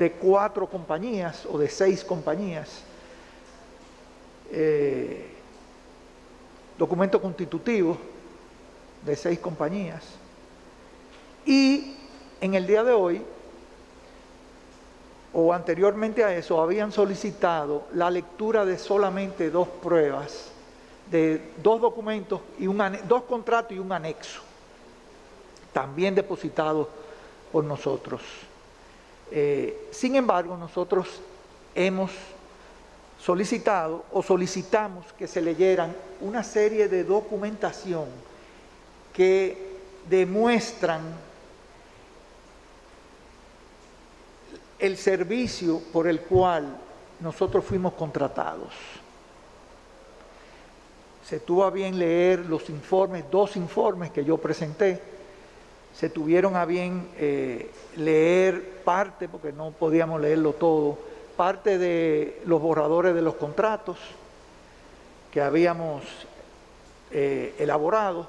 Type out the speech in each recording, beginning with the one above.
de 4 compañías o de 6 compañías, documento constitutivo de 6 compañías, y en el día de hoy, o anteriormente a eso, habían solicitado la lectura de solamente 2 pruebas, de 2 documentos, y 2 contratos y un anexo, también depositados por nosotros. Sin embargo, nosotros hemos solicitado o solicitamos que se leyeran una serie de documentación que demuestran el servicio por el cual nosotros fuimos contratados. Se tuvo a bien leer los informes, 2 informes que yo presenté. Se tuvieron a bien leer parte, porque no podíamos leerlo todo, parte de los borradores de los contratos que habíamos elaborado.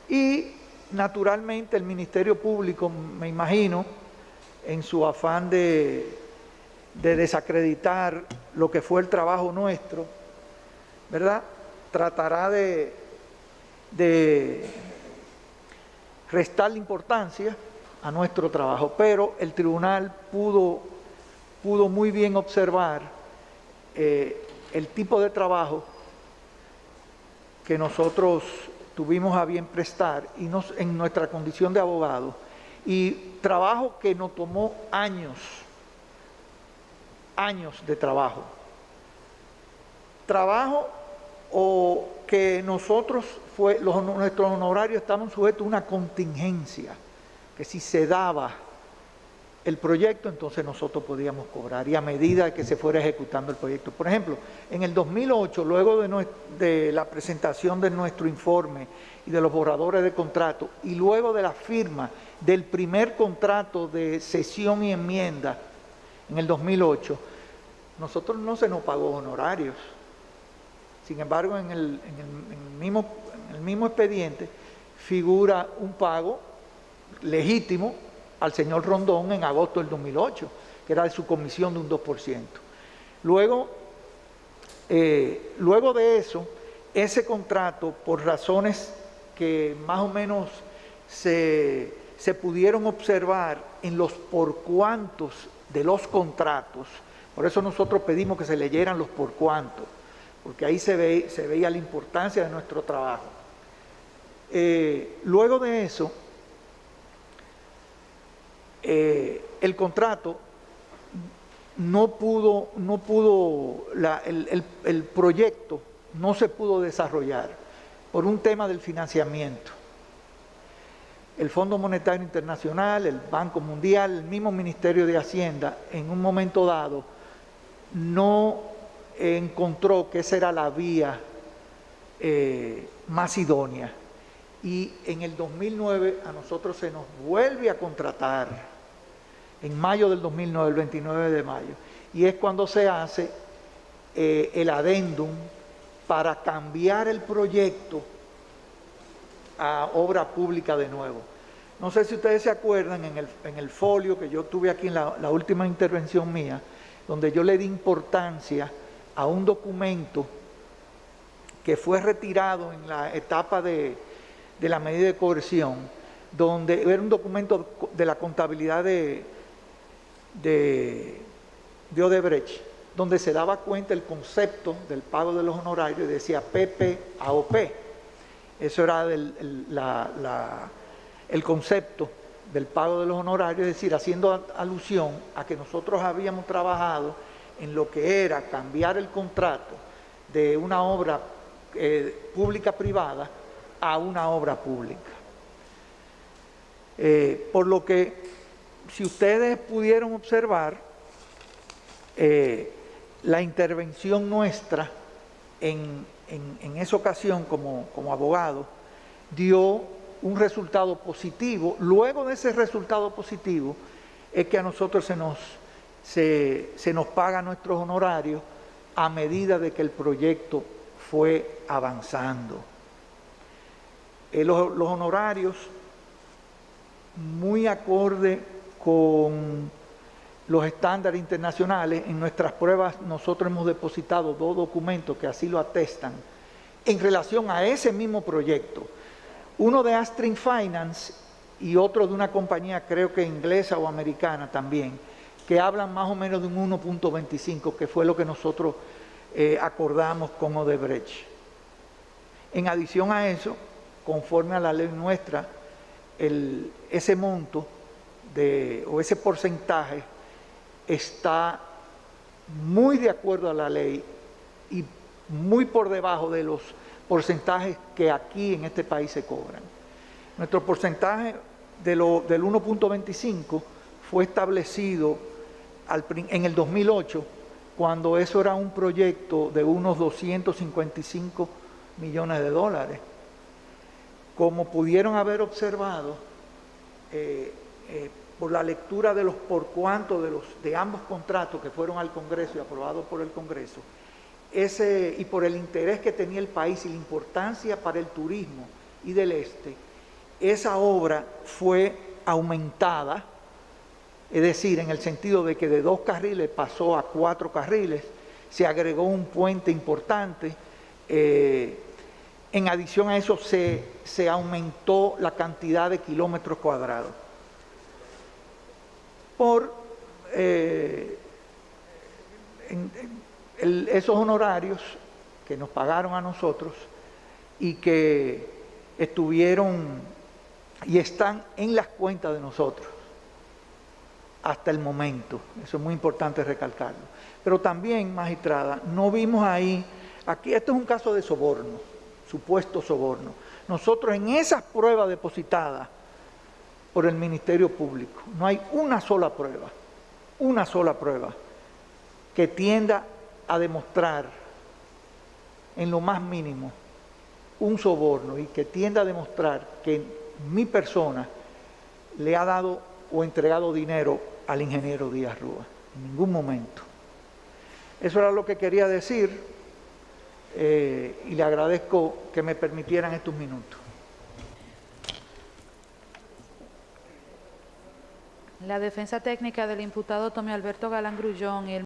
Y naturalmente el Ministerio Público, me imagino, en su afán de desacreditar lo que fue el trabajo nuestro, ¿verdad?, tratará de restarle importancia a nuestro trabajo, pero el tribunal pudo muy bien observar el tipo de trabajo que nosotros tuvimos a bien prestar en nuestra condición de abogado, y trabajo que nos tomó años de trabajo o que nosotros, nuestros honorarios estaban sujetos a una contingencia, que si se daba el proyecto, entonces nosotros podíamos cobrar, y a medida que se fuera ejecutando el proyecto. Por ejemplo, en el 2008, luego de la presentación de nuestro informe y de los borradores de contrato, y luego de la firma del primer contrato de cesión y enmienda en el 2008, nosotros no se nos pagó honorarios. Sin embargo, en el mismo expediente figura un pago legítimo al señor Rondón en agosto del 2008, que era de su comisión de un 2%. Luego de eso, ese contrato, por razones que más o menos se pudieron observar en los por cuantos de los contratos, por eso nosotros pedimos que se leyeran los por cuantos, porque ahí se veía la importancia de nuestro trabajo. Luego de eso, el contrato el proyecto no se pudo desarrollar por un tema del financiamiento. El Fondo Monetario Internacional, el Banco Mundial, el mismo Ministerio de Hacienda, en un momento dado, no encontró que esa era la vía más idónea. Y en el 2009 a nosotros se nos vuelve a contratar, en mayo del 2009, el 29 de mayo, y es cuando se hace el adendum para cambiar el proyecto a obra pública de nuevo. No sé si ustedes se acuerdan, en el folio que yo tuve aquí en la última intervención mía, donde yo le di importancia a un documento que fue retirado en la etapa de la medida de coerción, donde era un documento de la contabilidad de Odebrecht, donde se daba cuenta el concepto del pago de los honorarios y decía PP a OP. Eso era el concepto del pago de los honorarios, es decir, haciendo alusión a que nosotros habíamos trabajado en lo que era cambiar el contrato de una obra pública-privada a una obra pública. Por lo que, si ustedes pudieron observar, la intervención nuestra en esa ocasión como abogado dio un resultado positivo. Luego de ese resultado positivo es que a nosotros se nos pagan nuestros honorarios a medida de que el proyecto fue avanzando. Los honorarios, muy acorde con los estándares internacionales. En nuestras pruebas nosotros hemos depositado 2 documentos que así lo atestan en relación a ese mismo proyecto. Uno de Astring Finance y otro de una compañía, creo que inglesa o americana también, que hablan más o menos de un 1.25, que fue lo que nosotros acordamos con Odebrecht. En adición a eso, conforme a la ley nuestra, ese monto o ese porcentaje está muy de acuerdo a la ley y muy por debajo de los porcentajes que aquí en este país se cobran. Nuestro porcentaje del 1.25 fue establecido en el 2008, cuando eso era un proyecto de unos 255 millones de dólares. Como pudieron haber observado, por la lectura de los por cuanto de ambos contratos que fueron al Congreso y aprobados por el Congreso, y por el interés que tenía el país y la importancia para el turismo y del este, esa obra fue aumentada, es decir, en el sentido de que de 2 carriles pasó a 4 carriles, se agregó un puente importante, en adición a eso se aumentó la cantidad de kilómetros cuadrados. Por esos honorarios que nos pagaron a nosotros y que estuvieron y están en las cuentas de nosotros hasta el momento. Eso es muy importante recalcarlo. Pero también, magistrada, no vimos ahí, aquí esto es un caso de soborno, supuesto soborno. Nosotros en esas pruebas depositadas por el Ministerio Público, no hay una sola prueba que tienda a demostrar en lo más mínimo un soborno y que tienda a demostrar que mi persona le ha dado o entregado dinero al ingeniero Díaz Rúa, en ningún momento. Eso era lo que quería decir y le agradezco que me permitieran estos minutos. La defensa técnica del imputado Tommy Alberto Galán Grullón y el